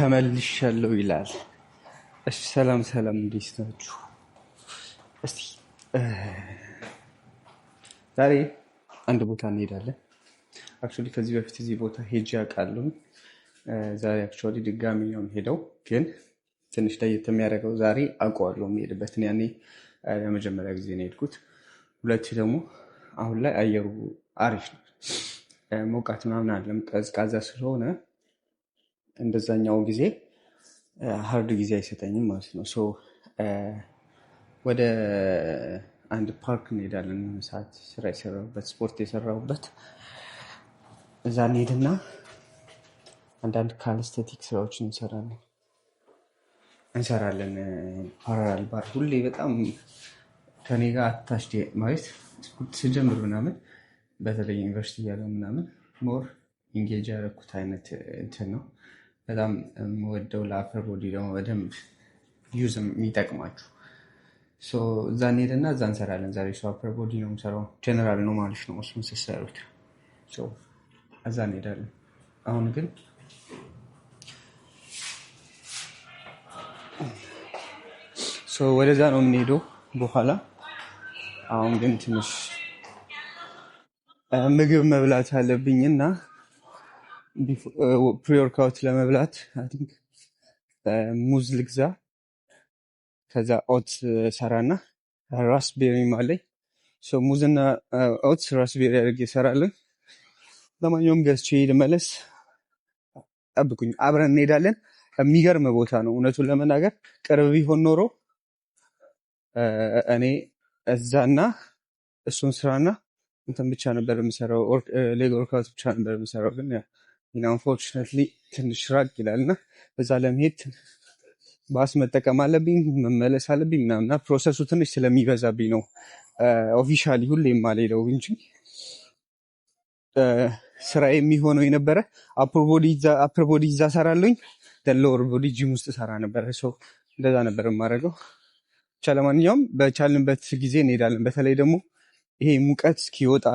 ተመልሻለሁ ይላል። እሺ ሰላም ሰላም፣ እንዴት ናችሁ? እስቲ ዛሬ አንድ ቦታ እንሄዳለን። አክቹዋሊ ከዚህ በፊት እዚህ ቦታ ሄጄ አውቃለሁ። ዛሬ አክቹዋሊ ድጋሚ ነው ሄደው፣ ግን ትንሽ ለየት የሚያደርገው ዛሬ አውቀዋለሁ የሚሄድበትን። ያኔ ለመጀመሪያ ጊዜ ነው የሄድኩት። ሁለት ደግሞ አሁን ላይ አየሩ አሪፍ ነው፣ ሞቃት ምናምን አለም፣ ቀዝቃዛ ስለሆነ እንደዛኛው ጊዜ ሀርድ ጊዜ አይሰጠኝም ማለት ነው። ሶ ወደ አንድ ፓርክ እንሄዳለን። ሰዓት ስራ የሰራሁበት ስፖርት የሰራሁበት እዛ እንሄድና አንዳንድ ካልስቴቲክ ስራዎችን እንሰራለን። ፓራላል ባር ሁሌ በጣም ከኔ ጋር አታች ማለት ስፖርት ስጀምር ምናምን በተለይ ዩኒቨርሲቲ እያለሁ ምናምን ሞር ኢንጌጅ ያደረኩት አይነት እንትን ነው። በጣም የምወደው ለአፐር ቦዲ ደግሞ በደንብ ዩዝ የሚጠቅማችሁ። እዛ እንሄድና እዛ እንሰራለን። ዛሬ አፐር ቦዲ ነው የምሰራው፣ ጀነራል ነው ማለት ነው እሱን ስትሰሩት። እዛ እንሄዳለን። አሁን ግን ወደዛ ነው የምንሄደው በኋላ። አሁን ግን ትንሽ ምግብ መብላት አለብኝና ፕሪ-ወርክአውት ለመብላት ሙዝ ልግዛ። ከዛ ኦትስ ሰራና ራስቤሪ አለኝ። ሙዝና ኦትስ ራስቤሪ አድርጌ እሰራለን። ለማንኛውም ገዝቼ ልመለስ፣ ጠብቁኝ፣ አብረን እንሄዳለን። የሚገርም ቦታ ነው እውነቱን ለመናገር። ቅርብ ቢሆን ኖሮ እኔ እዛና እሱን ስራና እንትን ብቻ ነበር የምሰራው፣ ሌግ ወርክአውት ብቻ ነበር የምሰራው። ግን አንፎርቹኔትሊ ትንሽ ራቅ ይላልና በዛ ለመሄድ ባስ መጠቀም አለብኝ፣ መመለስ አለብኝ ምናምና ፕሮሰሱ ትንሽ ስለሚበዛብኝ ነው ኦፊሻሊ ሁሌ የማልሄደው እንጂ ስራ የሚሆነው የነበረ አፕር ቦዲ እዛ ሰራለኝ፣ ሎወር ቦዲ ጂም ውስጥ ሰራ ነበረ። እንደዛ ነበር የማደርገው። ብቻ ለማንኛውም በቻልንበት ጊዜ እንሄዳለን። በተለይ ደግሞ ይሄ ሙቀት እስኪወጣ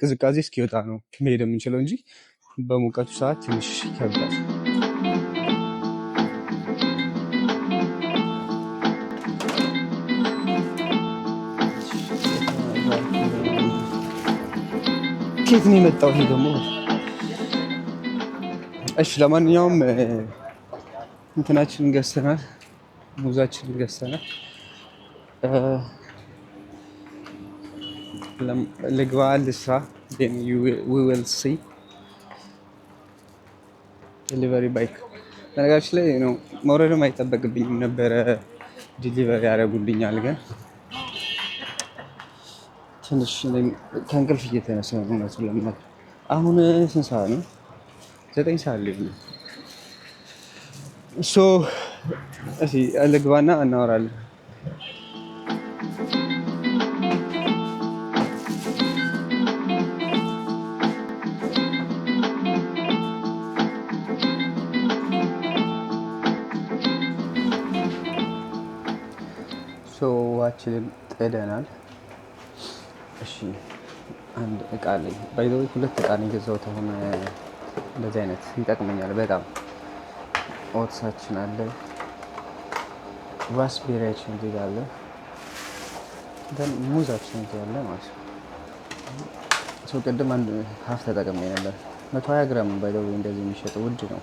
ቅዝቃዜ እስኪወጣ ነው መሄድ የምንችለው እንጂ በሙቀቱ ሰዓት ትንሽ ይከብዳል። ኬት ነው የመጣው ይሄ ደግሞ? እሺ ለማንኛውም እንትናችንን ገዝተናል፣ ሙዛችንን ገዝተናል። ልግባ ልስራ፣ then we will see ዴሊቨሪ ባይክ። በነገራችን ላይ ነው መውረድም አይጠበቅብኝም ነበረ፣ ዴሊቨሪ ያደርጉልኛል። ግን ትንሽ ከእንቅልፍ እየተነሳ ነው እውነቱን ለመናገር። አሁን ስንት ሰዓት ነው? 9 ሰዓት ላይ ነው። ልግባና እናወራለን። ዋችንን ጥደናል። እሺ አንድ እቃ አለኝ። ባይ ዘ ወይ 2 እቃ ነው የገዛሁት። አሁን እንደዚህ አይነት ይጠቅመኛል በጣም። ኦትሳችን አለ፣ ራስቤሪያችን እዚህ ጋር አለ፣ ሙዛችን እዚህ አለ ማለት ነው። ቅድም አንድ ሀፍ ተጠቅሜ ነበር። 120 ግራም ባይ ዘ ወይ እንደዚህ የሚሸጠው ውድ ነው።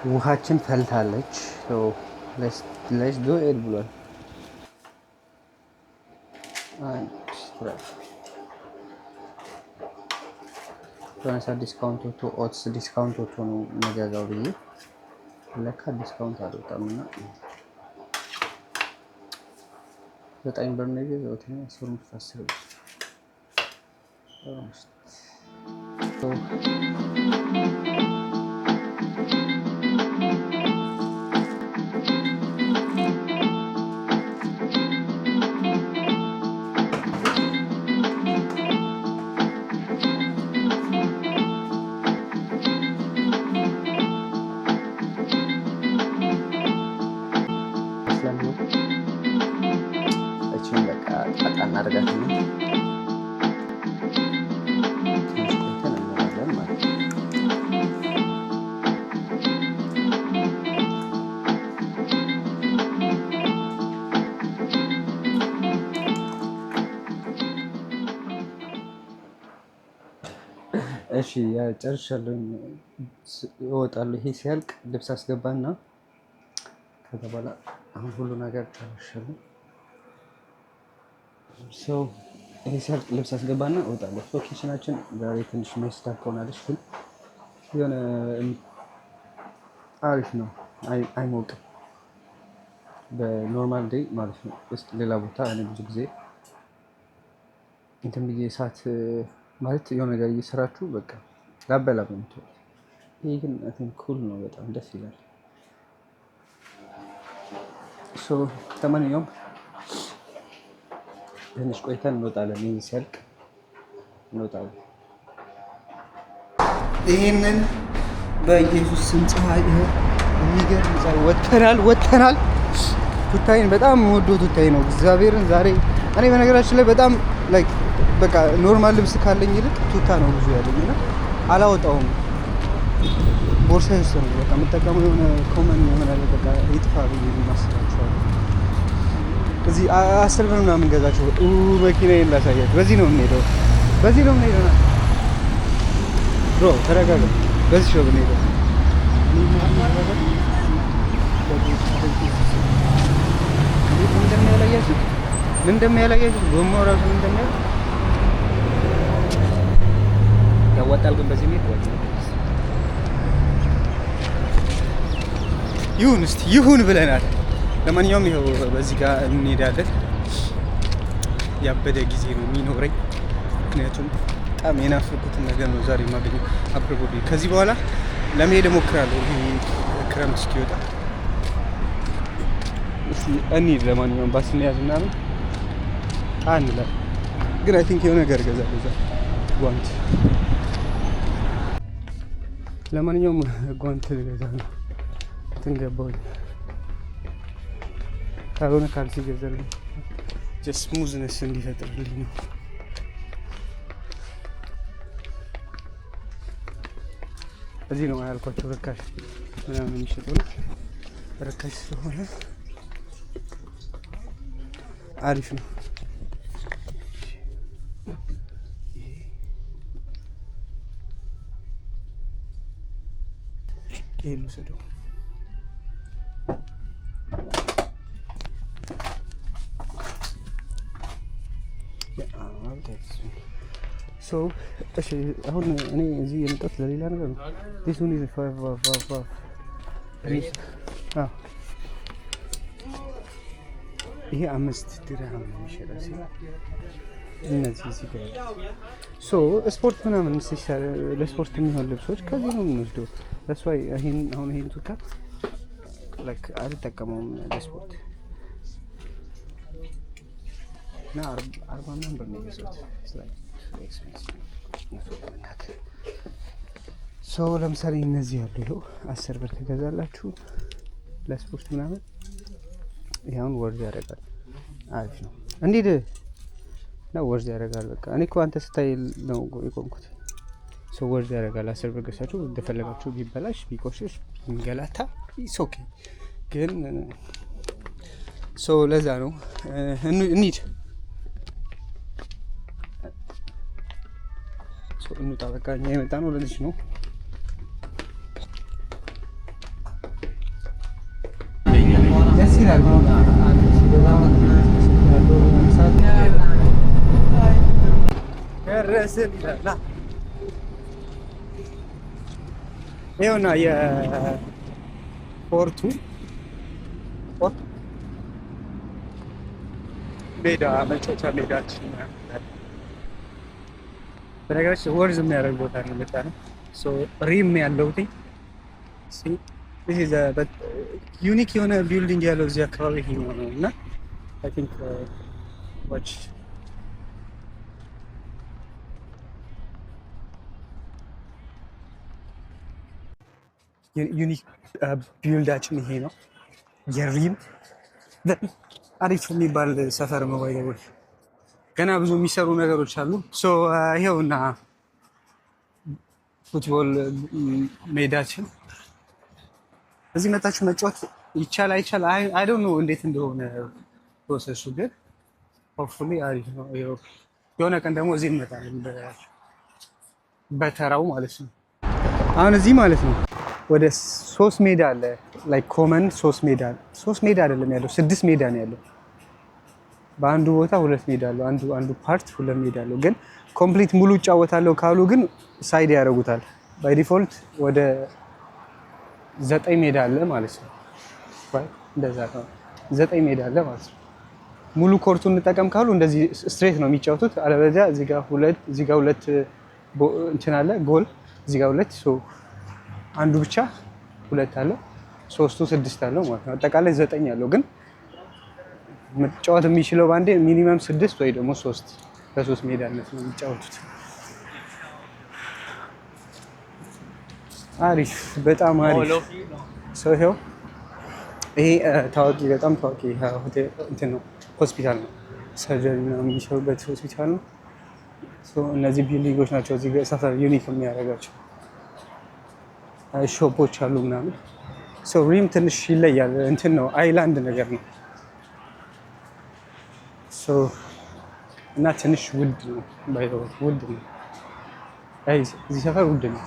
ውሃችን ፈልታለች። ሌትስ ዱ ኢት ብሏል። ቶነሳ ዲስካውንት ወጥቶ ኦትስ ዲስካውንት ወጥቶ ነው የምገዛው ብዬ ለካ ዲስካውንት አልወጣም እና 9 ብር ነው የገዛሁት። እሱን ታስብ እናደርጋለን። እሺ ጨርሻለሁ። እወጣለሁ። ይሄ ሲያልቅ ልብስ አስገባና ከዛ በኋላ አሁን ሁሉ ነገር ጨርሻለሁ። ሰው ይሄ ሲያልቅ ልብስ አስገባና እወጣለሁ። ሎኬሽናችን ዛሬ ትንሽ ሜስታ ሆናለች፣ ግን የሆነ አሪፍ ነው። አይሞቅም በኖርማል ዴይ ማለት ነው። ውስጥ ሌላ ቦታ እኔ ብዙ ጊዜ እንትን ብዬ ሰዓት ማለት የሆነ ነገር እየሰራችሁ በቃ ላበላብ ነው የምትወጡት። ይሄ ግን ኩል ነው፣ በጣም ደስ ይላል። ለማንኛውም ትንሽ ቆይተን እንወጣለን። ይህ ሲያልቅ እንወጣለን። ይህንን በኢየሱስ ስም ፀሐይ የሚገርም ፀሐይ ወጥተናል። ቱታይን በጣም የምወደው ቱታይ ነው እግዚአብሔርን። ዛሬ እኔ በነገራችን ላይ በጣም በቃ ኖርማል ልብስ ካለኝ ይልቅ ቱታ ነው ብዙ ያለኝ እና አላወጣውም። ቦርሳ ውስጥ ነው በቃ የምጠቀመው። የሆነ ኮመን የሆነ በቃ ይጥፋ ብዬ ማስባቸዋለሁ። እዚህ 10 ብር ምናምን ገዛቸው። መኪናዬን ላሳያችሁ። በዚህ ነው የምንሄደው። ብሮ ተረጋጋ። በዚህ ነው የምንሄደው። ምን እንደሚያላያችሁ ጎማው ራሱ ምን እንደሚያል ያዋጣል። ግን በዚህ ነው ይሁን ብለናል። ለማንኛውም ይኸው በዚህ ጋር እንሄዳለን። ያበደ ጊዜ ነው የሚኖረኝ፣ ምክንያቱም በጣም የናፈቁትን ነገር ነው ዛሬ የማገኘው። አብረጎዴ ከዚህ በኋላ ለመሄድ እሞክራለሁ ክረምት እስኪወጣ። እንሂድ። ለማንኛውም ባስ እንያዝ ምናምን አንላል። ግን አይ ቲንክ የሆነ ነገር እገዛለሁ እዛ ጓንት። ለማንኛውም ጓንት ልገዛ ነው ትንገባው። ካልሆነ ካልሲ ገዛለሁ ጀስት ስሙዝነስ እንዲፈጥርልኝ ነው። እዚህ ነው ያልኳቸው ርካሽ ምናምን የሚሸጡ ነው። ርካሽ ስለሆነ አሪፍ ነው። ይሄ ልውሰደው። እሺ አሁን እኔ እዚህ የመጣሁት ለሌላ ነገር ነው። ዲሱን ኢዝ 5 ይሄ 5 ድርሃም ነው የሚሸጠው ሲል እነዚህ እዚህ ጋር ስፖርት ምናምን ሲሰራ ለስፖርት የሚሆን ልብሶች ከዚህ ነው የምንወስደው። ለሷ ይሄን ቱታ አልጠቀመውም ለስፖርት እና 40 ምናምን ብር ነው የገዛሁት። ለምሳሌ እነዚህ ያሉ ይኸው 10 ብር ትገዛላችሁ ለስፖርት ምናምን። ይሄውን ወርዝ ያደርጋል። አሪፍ ነው። እንዴት ነው ወርዝ ያደርጋል። በቃ እኔ እኮ አንተ ስታይል ነው የቆምኩት። ወርዝ ያደርጋል። 10 ብር ገዝታችሁ እንደፈለጋችሁ ቢበላሽ ቢቆሽሽ ቢንገላታ ኦኬ። ግን ለዛ ነው እንሂድ። እንውጣ በቃ። እኛ የመጣ ነው ለልጅ ነው። ደስ ይላል። ይኸውና የፖርቱ ሜዳ መጫወቻ ሜዳችን በነገራችን ወርዝ የሚያደርግ ቦታ ነው የመጣ ነው። ሪም ያለው ዩኒክ የሆነ ቢልዲንግ ያለው እዚህ አካባቢ ይሄ ነው እና አይ ቲንክ ዋች ዩኒክ ቢልዳችን ይሄ ነው። የሪም አሪፍ የሚባል ሰፈር ነው። ባይገቦች ገና ብዙ የሚሰሩ ነገሮች አሉ። ይሄውና ፉትቦል ሜዳችን። እዚህ መጣችሁ መጫወት ይቻል አይቻል አይ ዶንት ኖ እንዴት እንደሆነ ፕሮሰሱ፣ ግን ሆፕፉሊ አሪፍ ነው። የሆነ ቀን ደግሞ እዚህ እንመጣለን። በተራው ማለት ነው። አሁን እዚህ ማለት ነው ወደ 3 ሜዳ አለ። ላይክ ኮመን 3 ሜዳ 3 ሜዳ አይደለም ያለው 6 ሜዳ ነው ያለው። በአንዱ ቦታ 2 ሜዳ አለው። አንዱ ፓርት 2 ሜዳ አለው። ግን ኮምፕሊት ሙሉ እጫወታለሁ ካሉ ግን ሳይድ ያደርጉታል። ባይ ዲፎልት ወደ 9 ሜዳ አለ ማለት ነው። እንደዛ ነው 9 ሜዳ አለ ማለት ነው። ሙሉ ኮርቱን እንጠቀም ካሉ እንደዚህ ስትሬት ነው የሚጫወቱት። አለበለዚያ እዚህ ጋር ሁለት እንትን አለ ጎል፣ እዚህ ጋር 2 አንዱ ብቻ 2 አለው። 3ቱ 6 አለው ማለት ነው። አጠቃላይ 9 አለው። ግን መጫወት የሚችለው ባንዴ ሚኒመም 6 ወይ ደግሞ 3 በ3 ሜዳነት ነው የሚጫወቱት። አሪፍ፣ በጣም አሪፍ ሰው ይኸው። ይሄ ታዋቂ በጣም ታዋቂ ሆቴል እንትን ነው፣ ሆስፒታል ነው። ሰርጀሪ ነው የሚሰሩበት ሆስፒታል ነው። እነዚህ ቢልዲንጎች ናቸው እዚህ ሰፈር ዩኒክ የሚያደርጋቸው። ሾፖች አሉ ምናምን። ሪም ትንሽ ይለያል። እንትን ነው አይላንድ ነገር ነው እና ትንሽ ውድ ነው። ውድ ነው እዚህ ሰፈር ውድ ነው።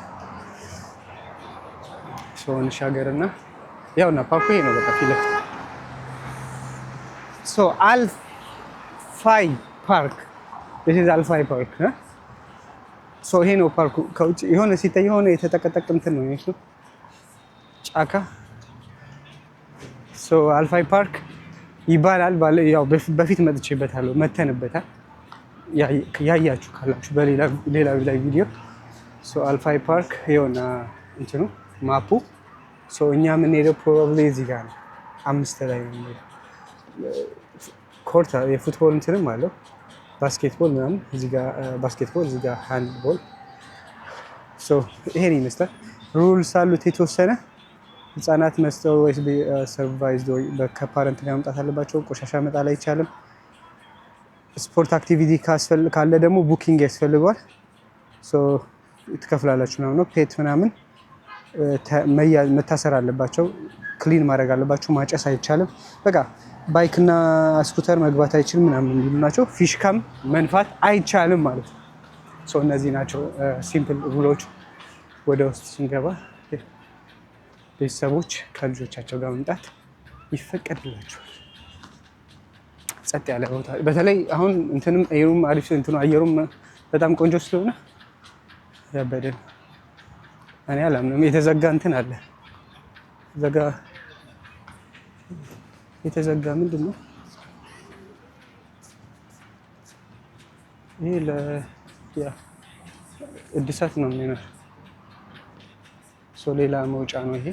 እንሻገርና ያውና ፓርኩ ይሄ ነው በቃ ፊት ለፊት። አልፋይ ፓርክ አልፋይ ፓርክ ይሄ ነው ፓርኩ። ከውጭ የሆነ ሲታይ የሆነ የተጠቀጠቀ እንትን ነው የሚመስለው ጫካ። አልፋይ ፓርክ ይባላል። ያው በፊት መጥቼበታለሁ፣ መተንበታል። ያያችሁ ካላችሁ በሌላ ቪዲዮ። አልፋይ ፓርክ ይኸውና እንትኑ ማፑ። እኛ የምንሄደው ፕሮባብሊ እዚህ ጋር ነው። 5 ላይ ነው የምንሄደው። ኮርት የፉትቦል እንትንም አለው፣ ባስኬትቦል ምናምን። እዚህ ጋር ባስኬትቦል፣ እዚህ ጋር ሃንድቦል። ይሄን ይመስላል። ሩልስ አሉት የተወሰነ። ህፃናት መስጠው ወይስ ሰርቫይዝድ ወይ ከፓረንት ጋር መምጣት አለባቸው። ቆሻሻ መጣል አይቻልም። ስፖርት አክቲቪቲ ካለ ደግሞ ቡኪንግ ያስፈልገዋል። ትከፍላላችሁ ምናምን ነው። ፔት ምናምን መታሰር አለባቸው። ክሊን ማድረግ አለባቸው። ማጨስ አይቻልም። በቃ ባይክ እና ስኩተር መግባት አይችልም ምናምን የሚሉ ናቸው። ፊሽካም መንፋት አይቻልም ማለት ነው። እነዚህ ናቸው ሲምፕል ሩሎች። ወደ ውስጥ ስንገባ ቤተሰቦች ከልጆቻቸው ጋር መምጣት ይፈቀድላቸዋል። ጸጥ ያለ ቦታ በተለይ አሁን እንትንም አየሩም አሪፍ እንትኑ አየሩም በጣም ቆንጆ ስለሆነ ያበደ ነው። እኔ አላምንም። የተዘጋ እንትን አለ። የተዘጋ ምንድን ነው ይሄ? እድሳት ነው የሚሆነው። ሌላ መውጫ ነው ይሄ።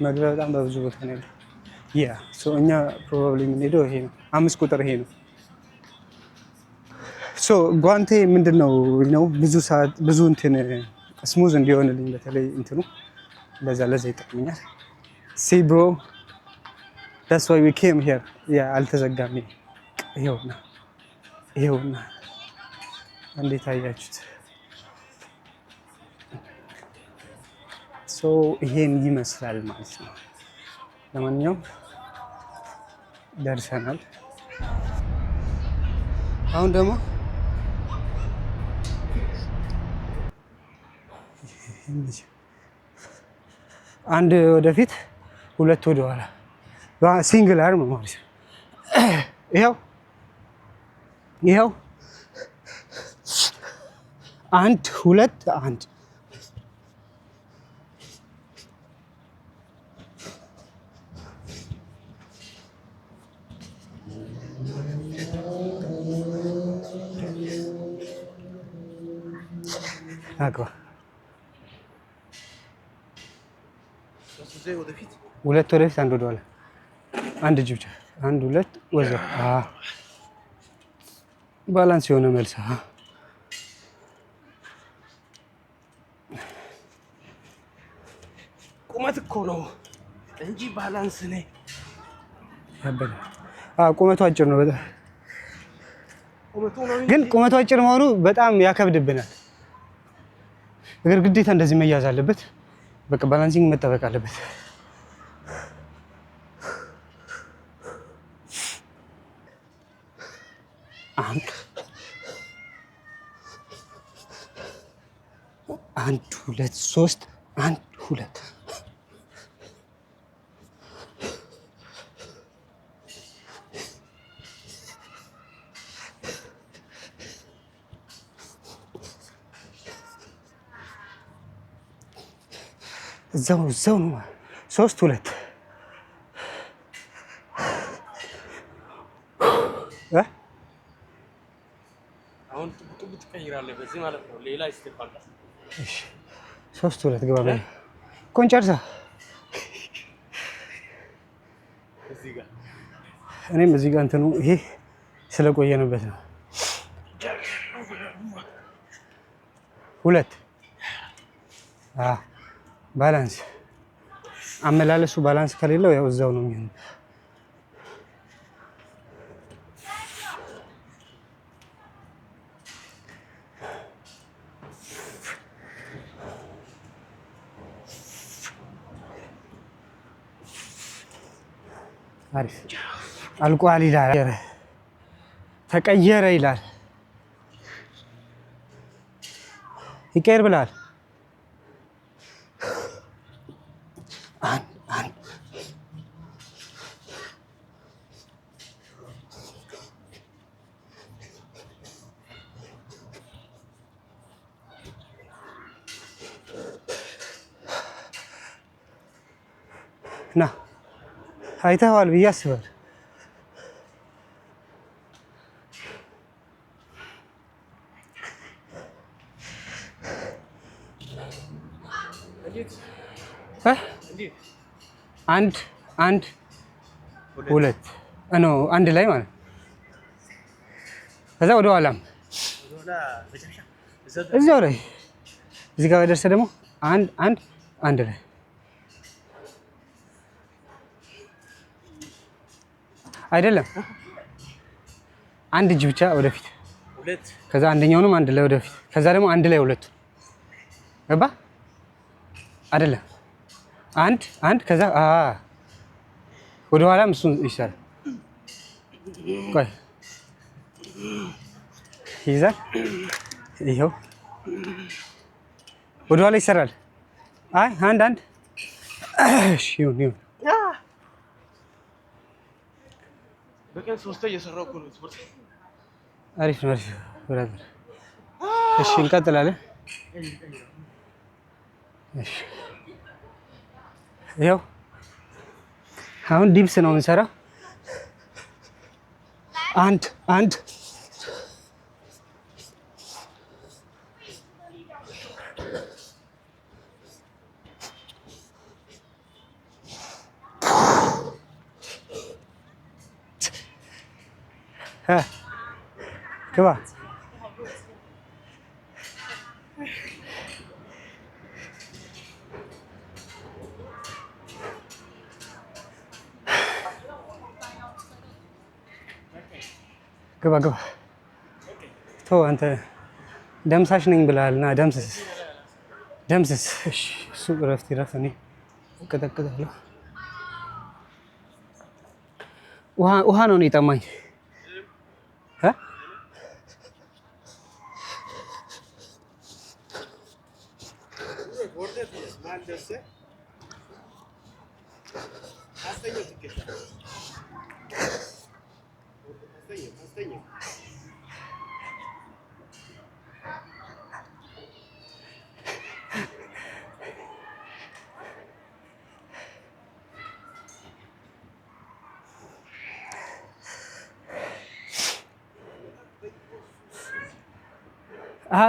መግቢያ በጣም በብዙ ቦታ ነው ያለው። እኛ ፕሮባብሊ የምንሄደው ይሄ ነው። 5 ቁጥር ይሄ ነው። ጓንቴ ምንድን ነው ብዙ ሰዓት ብዙ እንትን ስሙዝ እንዲሆንልኝ በተለይ እንትኑ ለዛ ይጠቅመኛል። ብሮ that's why we came here። አልተዘጋም። ይሄውና እንዴት አያችሁት? ይሄን ይመስላል ማለት ነው። ለማንኛውም ደርሰናል። አሁን ደግሞ አንድ ወደፊት 2 ወደ ኋላ ሲንግል አርም ማለት ነው። ይኸው 1 2 1 አግባ 2 ወደፊት 1 ወደ ኋላ 1 እጅ ብቻ 1 2 ወዘ ባላንስ የሆነ መልስ። ቁመት እኮ ነው እንጂ ባላንስ ነኝ ያበደ። ቁመቱ አጭር ነው በጣም ግን ቁመቱ አጭር መሆኑ በጣም ያከብድብናል። እግር ግዴታ እንደዚህ መያዝ አለበት። በቃ ባላንሲንግ መጠበቅ አለበት። አንድ 1 2 3 1 2 እዛው ነው 3 2 አሁን ጥብጥ ትቀይራለህ በዚህ ማለት ነው። ሌላ ይስተፋል። እሺ 3 2 ግባ በይ ቆንጨርሳ እዚህ ጋር እኔም እዚህ ጋር እንትኑ ይሄ ስለቆየንበት ነው። 2 ባላንስ አመላለሱ ባላንስ ከሌለው ያው እዛው ነው የሚሆነው። አሪፍ አልቋል ይላል፣ ተቀየረ ይላል። ይቀየር ብላል። ና አይተኸዋል ብዬ አስባለሁ። አንድ 2 ነው አንድ ላይ ማለት ከዛ ወደ ኋላም እዛው ላይ እዚህ ጋር ደርሰህ ደግሞ አንድ ላይ አይደለም አንድ እጅ ብቻ ወደፊት ከዛ አንደኛውንም አንድ ላይ ወደፊት ከዛ ደግሞ አንድ ላይ ሁለቱ ገባ አይደለም አንድ ከዛ ወደ ኋላም እሱን ይሰራል። ቆይ ይዛል ይኸው ወደ ኋላ ይሰራል። አይ አንድ እሺ ይሁን በቀን 3 እየሰራሁ እኮ ነው ስፖርት። አሪፍ ነው ብራዘር። እሺ እንቀጥላለን። እሺ ይኸው አሁን ዲፕስ ነው የምንሰራው። አንድ ግባ ግባ ቶ አንተ ደምሳሽ ነኝ ብለሃል እና ደምስስ። እሺ እሱ እረፍት ይረፍ። እኔ እቀጠቅጣለሁ። ውሃ ነው እኔ ጠማኝ።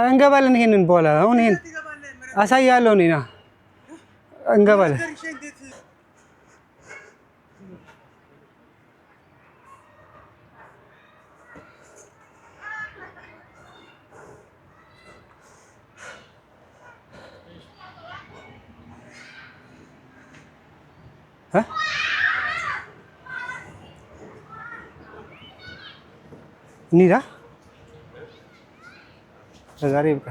እንገባለን። ይሄንን በኋላ አሁን ይሄን አሳያለሁ። እኔና እንገባለን። እንሂዳ ዛሬ ይብቃ።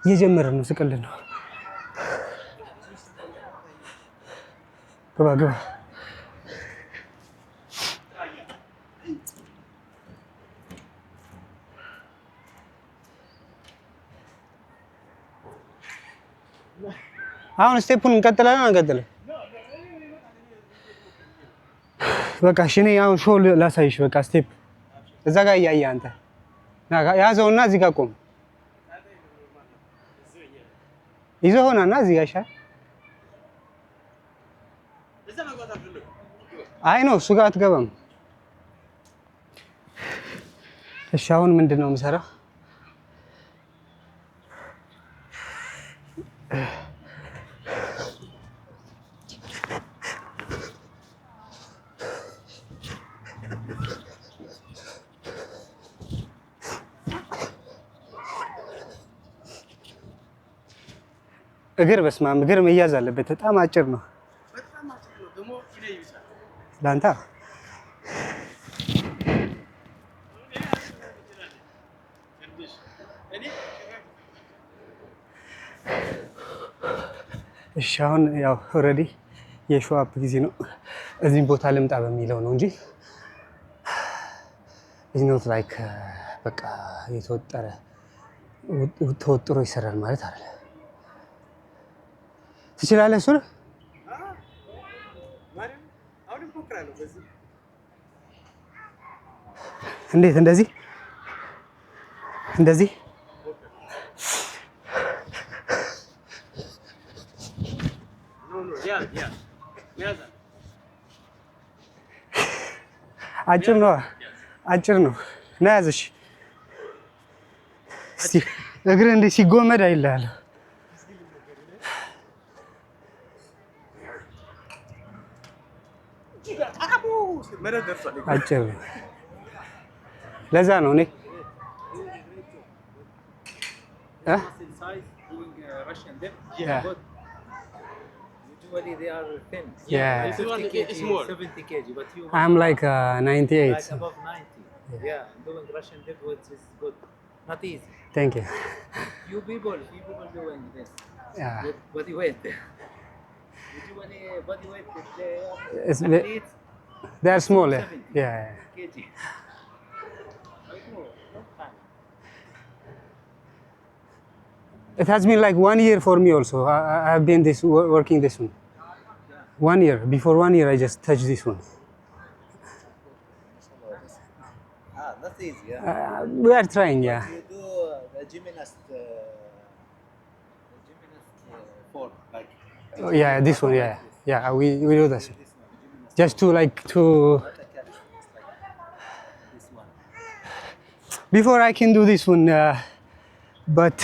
እየጀመርን ነው። ስቅልን ነው። ግባ አሁን ስቴፑን እንቀጥላለን አንቀጥልም? በቃ እሺ እኔ አሁን ሾው ላሳይሽ። በቃ ስቴፕ እዛ ጋር እያየህ አንተ ያዘውና እዚህ ጋር ቆም። ይዘው ሆናና እዚህ ጋር ይሻል። አይ ነው እሱ ጋር አትገባም። እሺ አሁን ምንድን ነው የምሰራው? እግር በስመ አብ እግር መያዝ አለበት። በጣም አጭር ነው። ላንታ እሺ አሁን ያው ኦልሬዲ የሾው አፕ ጊዜ ነው። እዚህም ቦታ ልምጣ በሚለው ነው እንጂ ኢዝኖት ላይክ በቃ ተወጥሮ ይሰራል ማለት አይደለም። ትችላለህ እሱን? እንዴት እንደዚህ እንደዚህ አጭር ነው አጭር ነው። ና ያዝሽ እስቲ እግር እንደ ሲጎመድ አይልሃለሁ። አጭር ነው። ለዛ ነው እኔ Usually they are thin. Yeah. 50 kg, 70 kg, but you I'm like 98. like above 90. Yeah, doing Russian deadlifts is good. Not easy. Thank you. You people doing this. Yeah. With body weight. You do any body weight with It's the athletes? They are small. Yeah. 70 Yeah. kg. I know, long time. It has been like 1 year for me also. I have been working this one. 1 year. Before 1 year, I just touched this one. That's easy. Yeah. We are trying, yeah. You do the gymnast form, like. Oh, yeah, this one, yeah. Yeah, we do this. This one, gymnast. Just to like to. Not a catch, it's like this one. Before I can do this one, but.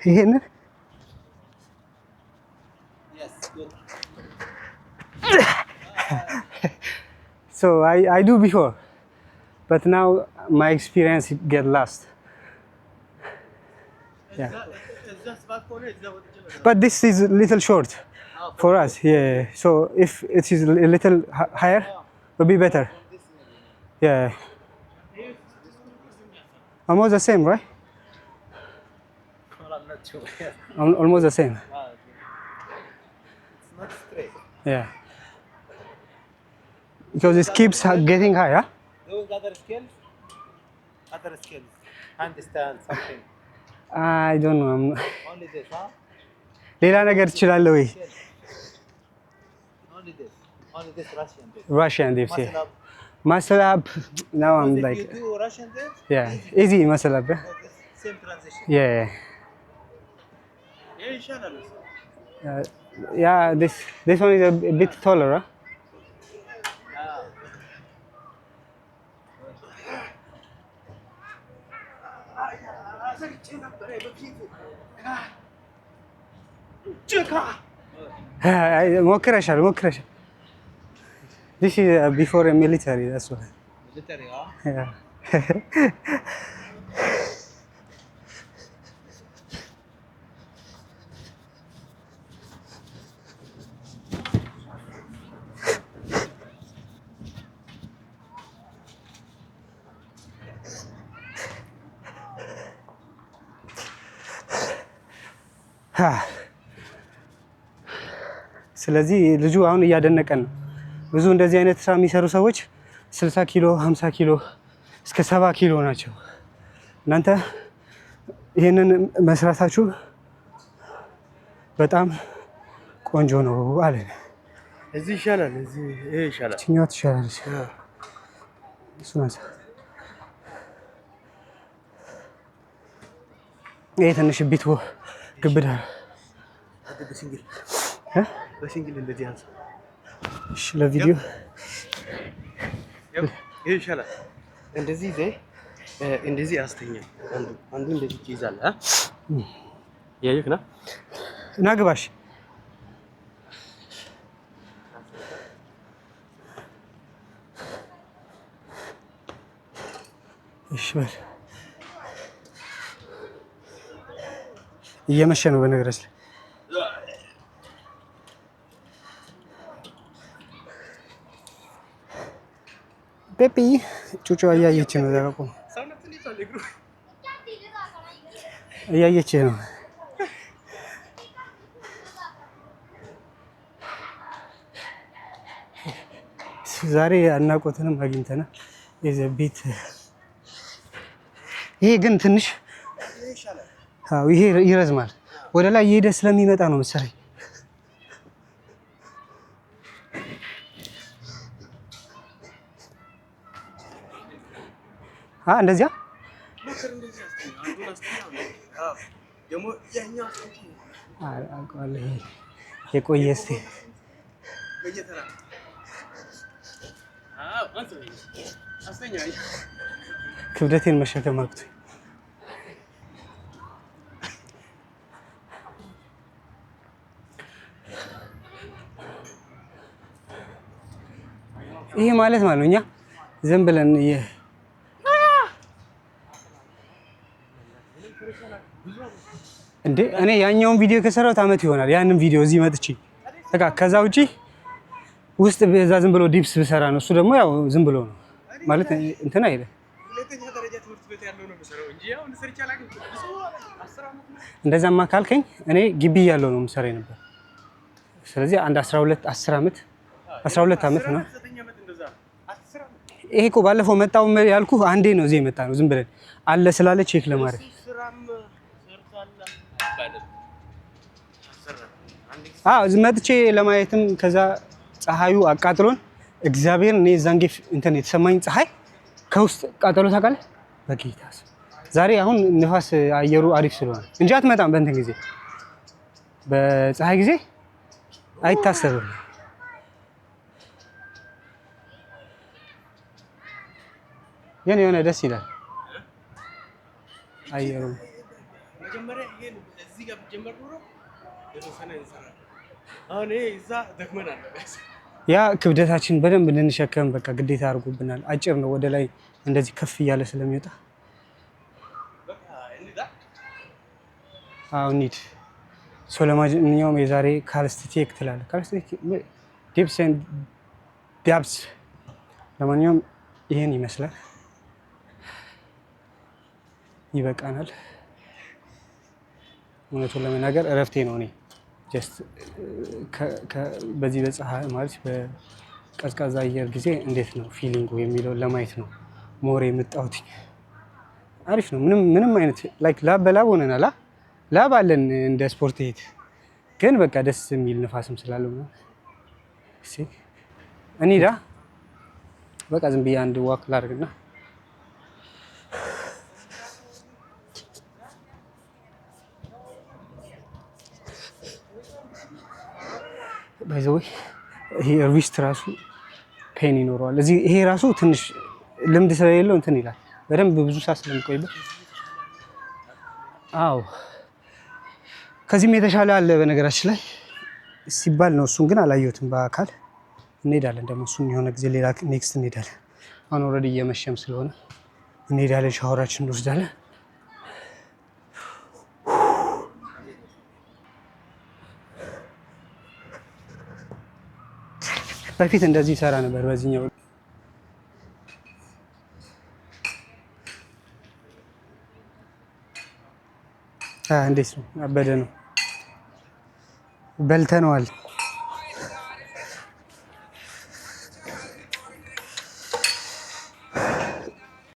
ይሄን Yes, good. So I do before, but now my experience get lost. Yeah. But this is a little short for us. Yeah. So if it is a little higher, will be better. Yeah. Almost the same, right? Well, I'm not sure. Almost the same. It's not straight. Yeah. Because it keeps getting higher. Those other skills? Other skills. Handstand, something. I don't know. Only this, huh? ሌላ ነገር ትችላለህ ወይ? Only this. Only this Russian dip. Russian dips. Muscle Yeah. up. Muscle up. Now I'm If like, you do Russian dip, yeah, easy muscle up. Yeah. same transition. Yeah. Yeah. This one is a bit taller, huh? ሞክረሻል ሞክረሻል። This is before a military, that's why. Military, huh? Yeah. ስለዚህ ልጁ አሁን እያደነቀን ነው። ብዙ እንደዚህ አይነት ስራ የሚሰሩ ሰዎች 60 ኪሎ 50 ኪሎ እስከ 70 ኪሎ ናቸው። እናንተ ይሄንን መስራታችሁ በጣም ቆንጆ ነው አለ። እዚህ ይሻላል፣ እዚህ ይሄ ይሻላል። እችኛዋ ትሻላለች። እሱን አንሳ። ይሄ ትንሽ ቢት ግብዳ በሲንግል እንደዚህ አንሳ። እሺ ለቪዲዮ ይሄ ይሻላል። እንደዚህ ዘይ እንደዚህ አስተኛ። አንዱ እንደዚህ ትይዛለህ። ያየክ ና እና ግባሽ። እሺ በል። እየመሸ ነው በነገራችን ላይ። ፔፒ ጩጩ እያየች ነው። ዘቀቁ እያየች ነው። ዛሬ አናቆትንም አግኝተናል። የዚህ ቤት ይሄ ግን ትንሽ ይሄ ይረዝማል። ወደ ላይ እየሄደ ስለሚመጣ ነው መሰለኝ። እንደዚያ የቆየ እስኪ ክብደቴን መሸከም አቅቶኝ ይሄ ማለት ነው እኛ ዝም ብለን እንዴ እኔ ያኛውን ቪዲዮ ከሰራሁት አመት ይሆናል። ያንን ቪዲዮ እዚህ መጥቼ በቃ ከዛ ውጪ ውስጥ በዛ ዝም ብሎ ዲፕስ ብሰራ ነው። እሱ ደግሞ ያው ዝም ብሎ ነው ማለት እንትን አይደል። እንደዛማ ካልከኝ እኔ ግቢ እያለሁ ነው የምሰራው ነበር። ስለዚህ አንድ 12 አመት ነው። ይሄ እኮ ባለፈው መጣው ያልኩ አንዴ ነው እዚህ የመጣ ነው። ዝም ብለን አለ ስላለ ቼክ ለማድረግ መጥቼ ለማየትም ከዛ ፀሐዩ አቃጥሎን እግዚአብሔር እኔ ዛንጌ እንትን የተሰማኝ ፀሐይ ከውስጥ ቃጠሎ ታውቃለህ። በጌታ ዛሬ አሁን ንፋስ አየሩ አሪፍ ስለሆነ እንጂ አትመጣም። በእንትን ጊዜ በፀሐይ ጊዜ አይታሰብም። ግን የሆነ ደስ ይላል አየሩ። መጀመሪያ ይሄን እዚህ ጋር ጀመር ኖሮ የተሰነ እንሰራ። አሁን ይሄ እዛ ደክመናል። ያ ክብደታችን በደንብ እንድንሸከም በቃ ግዴታ አድርጎብናል። አጭር ነው ወደ ላይ እንደዚህ ከፍ እያለ ስለሚወጣ አሁን ኒድ ለማንኛውም የዛሬ ካልስቴክ ትላለህ። ካልስቴክ ዲፕስ ኤንድ ዳብስ ለማንኛውም ይሄን ይመስላል። ይበቃናል። እውነቱን ለመናገር እረፍቴ ነው። እኔ ጀስት በዚህ በፀሐይ ማለት በቀዝቃዛ አየር ጊዜ እንዴት ነው ፊሊንጉ የሚለው ለማየት ነው ሞር የመጣሁት። አሪፍ ነው። ምንም አይነት ላይክ ላብ በላብ ሆነናል። ላብ አለን እንደ ስፖርት ቤት ግን በቃ ደስ የሚል ንፋስም ስላለው ነው። እሺ እንሂዳ በቃ ዝም ብዬ አንድ ዋክ ላድርግና ባይዘው ይሄ ሪስት ራሱ ፔን ይኖረዋል። እዚህ ይሄ ራሱ ትንሽ ልምድ ስለሌለው እንትን ይላል። በደንብ ብዙ ሰዓት ስለሚቆይበት አዎ ከዚህም የተሻለ አለ በነገራችን ላይ ሲባል ነው። እሱን ግን አላየሁትም በአካል። እንሄዳለን ደግሞ እሱን የሆነ ጊዜ ሌላ ኔክስት እንሄዳለን። አሁን ኦልሬዲ እየመሸም ስለሆነ እንሄዳለን፣ ሻወራችን እንወስዳለን። በፊት እንደዚህ ይሰራ ነበር በዚህኛው። እንዴት ነው? አበደ ነው። በልተነዋል።